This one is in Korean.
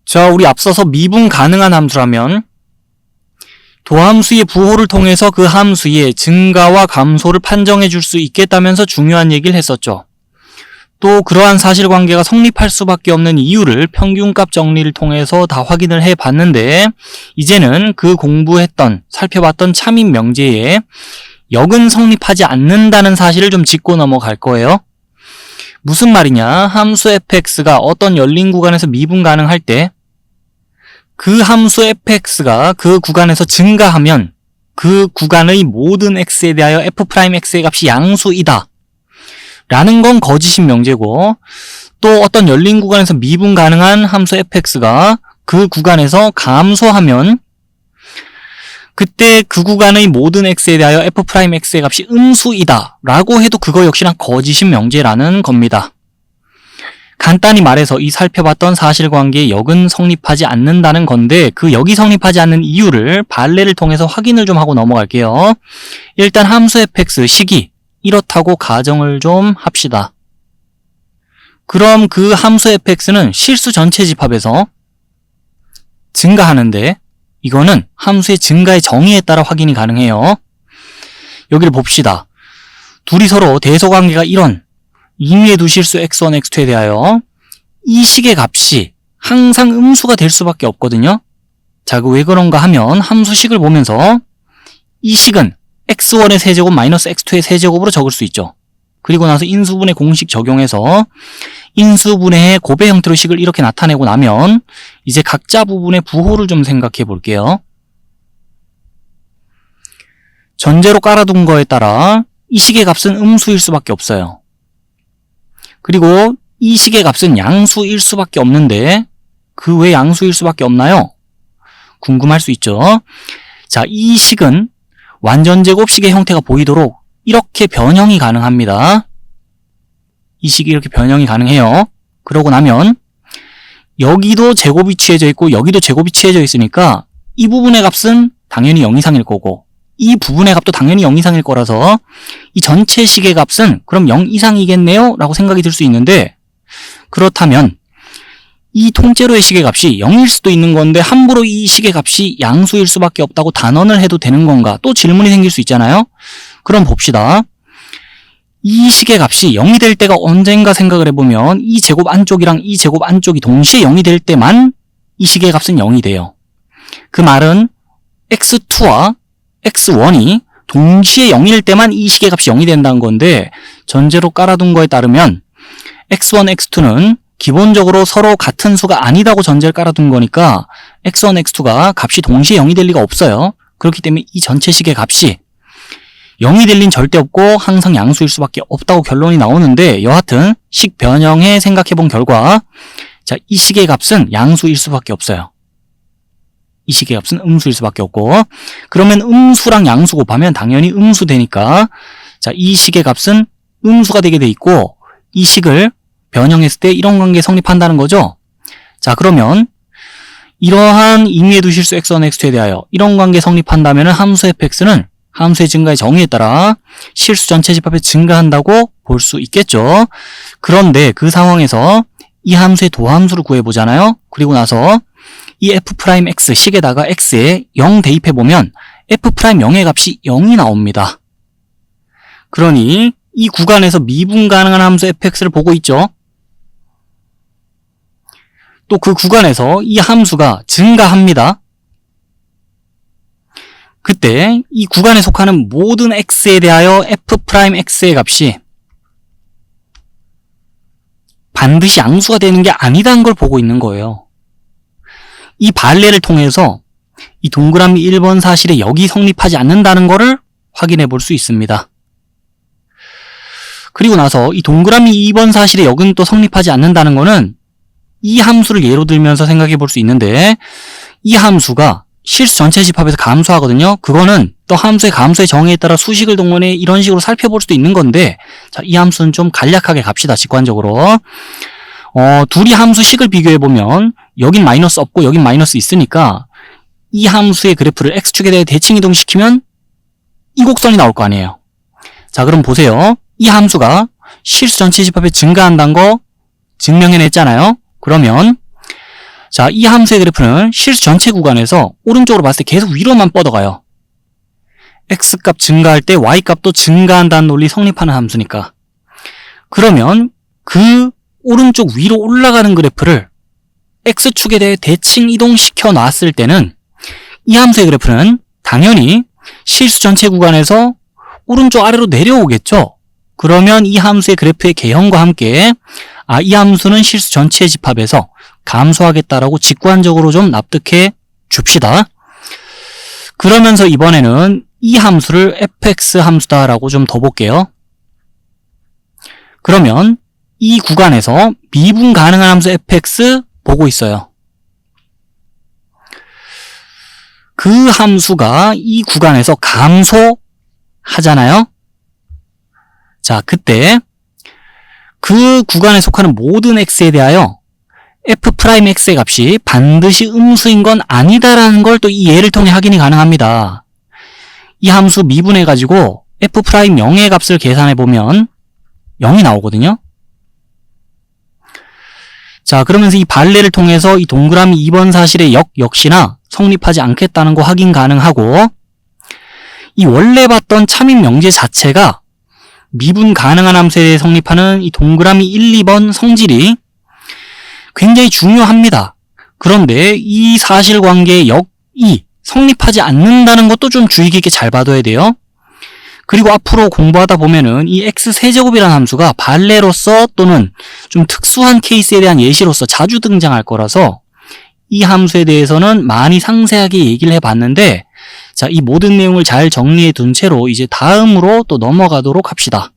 자, 우리 앞서서 미분 가능한 함수라면 도함수의 부호를 통해서 그 함수의 증가와 감소를 판정해 줄 수 있겠다면서 중요한 얘기를 했었죠. 또 그러한 사실관계가 성립할 수밖에 없는 이유를 평균값 정리를 통해서 다 확인을 해봤는데, 이제는 그 살펴봤던 참인 명제에 역은 성립하지 않는다는 사실을 좀 짚고 넘어갈 거예요. 무슨 말이냐? 함수 fx가 어떤 열린 구간에서 미분 가능할 때 그 함수 fx가 그 구간에서 증가하면 그 구간의 모든 x에 대하여 f'x의 값이 양수이다 라는 건 거짓인 명제고, 또 어떤 열린 구간에서 미분 가능한 함수 fx가 그 구간에서 감소하면 그때 그 구간의 모든 x에 대하여 f'x의 값이 음수이다 라고 해도 그거 역시나 거짓인 명제라는 겁니다. 간단히 말해서 이 살펴봤던 사실관계의 역은 성립하지 않는다는 건데, 그 역이 성립하지 않는 이유를 발레를 통해서 확인을 좀 하고 넘어갈게요. 일단 함수 fx 식이 이렇다고 가정을 좀 합시다. 그럼 그 함수 fx는 실수 전체 집합에서 증가하는데, 이거는 함수의 증가의 정의에 따라 확인이 가능해요. 여기를 봅시다. 둘이 서로 대소관계가 이런 임의의 두 실수 x1, x2에 대하여 이 식의 값이 항상 음수가 될 수밖에 없거든요. 자, 왜 그런가 하면 함수식을 보면서 이 식은 x1의 세제곱 마이너스 x2의 세제곱으로 적을 수 있죠. 그리고 나서 인수분해 공식 적용해서 인수분해의 곱의 형태로 식을 이렇게 나타내고 나면 이제 각자 부분의 부호를 좀 생각해 볼게요. 전제로 깔아둔 거에 따라 이 식의 값은 음수일 수밖에 없어요. 그리고 이 식의 값은 양수일 수밖에 없는데 그 왜 양수일 수밖에 없나요? 궁금할 수 있죠. 자, 이 식은 완전제곱식의 형태가 보이도록 이렇게 변형이 가능합니다. 이 식이 이렇게 변형이 가능해요. 그러고 나면 여기도 제곱이 취해져 있고 여기도 제곱이 취해져 있으니까 이 부분의 값은 당연히 0 이상일 거고 이 부분의 값도 당연히 0 이상일 거라서 이 전체 식의 값은 그럼 0 이상이겠네요? 라고 생각이 들 수 있는데, 그렇다면 이 통째로의 식의 값이 0일 수도 있는 건데 함부로 이 식의 값이 양수일 수밖에 없다고 단언을 해도 되는 건가? 또 질문이 생길 수 있잖아요. 그럼 봅시다. 이 식의 값이 0이 될 때가 언젠가 생각을 해보면 이 제곱 안쪽이랑 이 제곱 안쪽이 동시에 0이 될 때만 이 식의 값은 0이 돼요. 그 말은 x2와 x1이 동시에 0일 때만 이 식의 값이 0이 된다는 건데, 전제로 깔아둔 거에 따르면 x1, x2는 기본적으로 서로 같은 수가 아니다고 전제를 깔아둔 거니까 x1, x2가 값이 동시에 0이 될 리가 없어요. 그렇기 때문에 이 전체 식의 값이 0이 될 리는 절대 없고 항상 양수일 수밖에 없다고 결론이 나오는데, 여하튼 식 변형해 생각해본 결과 자, 이 식의 값은 양수일 수밖에 없어요. 이 식의 값은 음수일 수밖에 없고, 그러면 음수랑 양수 곱하면 당연히 음수 되니까 자, 이 식의 값은 음수가 되게 돼 있고 이 식을 변형했을 때 이런 관계 성립한다는 거죠. 자, 그러면 이러한 임의의 두 실수 x1, x2에 대하여 이런 관계 성립한다면 함수 fx는 함수의 증가의 정의에 따라 실수 전체 집합에 증가한다고 볼 수 있겠죠. 그런데 그 상황에서 이 함수의 도함수를 구해보잖아요. 그리고 나서 이 f'x 식에다가 x에 0 대입해보면 f'0의 값이 0이 나옵니다. 그러니 이 구간에서 미분 가능한 함수 fx를 보고 있죠. 또 그 구간에서 이 함수가 증가합니다. 그때 이 구간에 속하는 모든 x에 대하여 f'x의 값이 반드시 양수가 되는 게 아니다는 걸 보고 있는 거예요. 이 발레를 통해서 이 동그라미 1번 사실에 역이 성립하지 않는다는 것을 확인해 볼 수 있습니다. 그리고 나서 이 동그라미 2번 사실에 역은 또 성립하지 않는다는 것은 이 함수를 예로 들면서 생각해 볼 수 있는데, 이 함수가 실수 전체 집합에서 감소하거든요. 그거는 또 함수의 감소의 정의에 따라 수식을 동원해 이런 식으로 살펴볼 수도 있는 건데, 자, 이 함수는 좀 간략하게 갑시다. 직관적으로 둘이 함수식을 비교해보면 여긴 마이너스 없고 여긴 마이너스 있으니까 이 함수의 그래프를 x축에 대해 대칭 이동시키면 이 곡선이 나올 거 아니에요. 자, 그럼 보세요. 이 함수가 실수 전체 집합에 증가한다는 거 증명해냈잖아요. 그러면 자, 이 함수의 그래프는 실수 전체 구간에서 오른쪽으로 봤을 때 계속 위로만 뻗어가요. x값 증가할 때 y값도 증가한다는 논리 성립하는 함수니까. 그러면 그 오른쪽 위로 올라가는 그래프를 x축에 대해 대칭 이동시켜 놨을 때는 이 함수의 그래프는 당연히 실수 전체 구간에서 오른쪽 아래로 내려오겠죠. 그러면 이 함수의 그래프의 개형과 함께 이 함수는 실수 전체의 집합에서 감소하겠다라고 직관적으로 좀 납득해 줍시다. 그러면서 이번에는 이 함수를 fx 함수다라고 좀 더 볼게요. 그러면 이 구간에서 미분 가능한 함수 fx 보고 있어요. 그 함수가 이 구간에서 감소하잖아요. 자, 그때 그 구간에 속하는 모든 x에 대하여 f'x의 값이 반드시 음수인 건 아니다라는 걸 또 이 예를 통해 확인이 가능합니다. 이 함수 미분해가지고 f'0의 값을 계산해보면 0이 나오거든요. 자, 그러면서 이 발레를 통해서 이 동그라미 2번 사실의 역시나 성립하지 않겠다는 거 확인 가능하고, 이 원래 봤던 참인 명제 자체가 미분 가능한 함수에 대해 성립하는 이 동그라미 1, 2번 성질이 굉장히 중요합니다. 그런데 이 사실관계의 역이 성립하지 않는다는 것도 좀 주의 깊게 잘 봐둬야 돼요. 그리고 앞으로 공부하다 보면은 이 x세제곱이라는 함수가 발레로서 또는 좀 특수한 케이스에 대한 예시로서 자주 등장할 거라서 이 함수에 대해서는 많이 상세하게 얘기를 해봤는데, 자, 이 모든 내용을 잘 정리해 둔 채로 이제 다음으로 또 넘어가도록 합시다.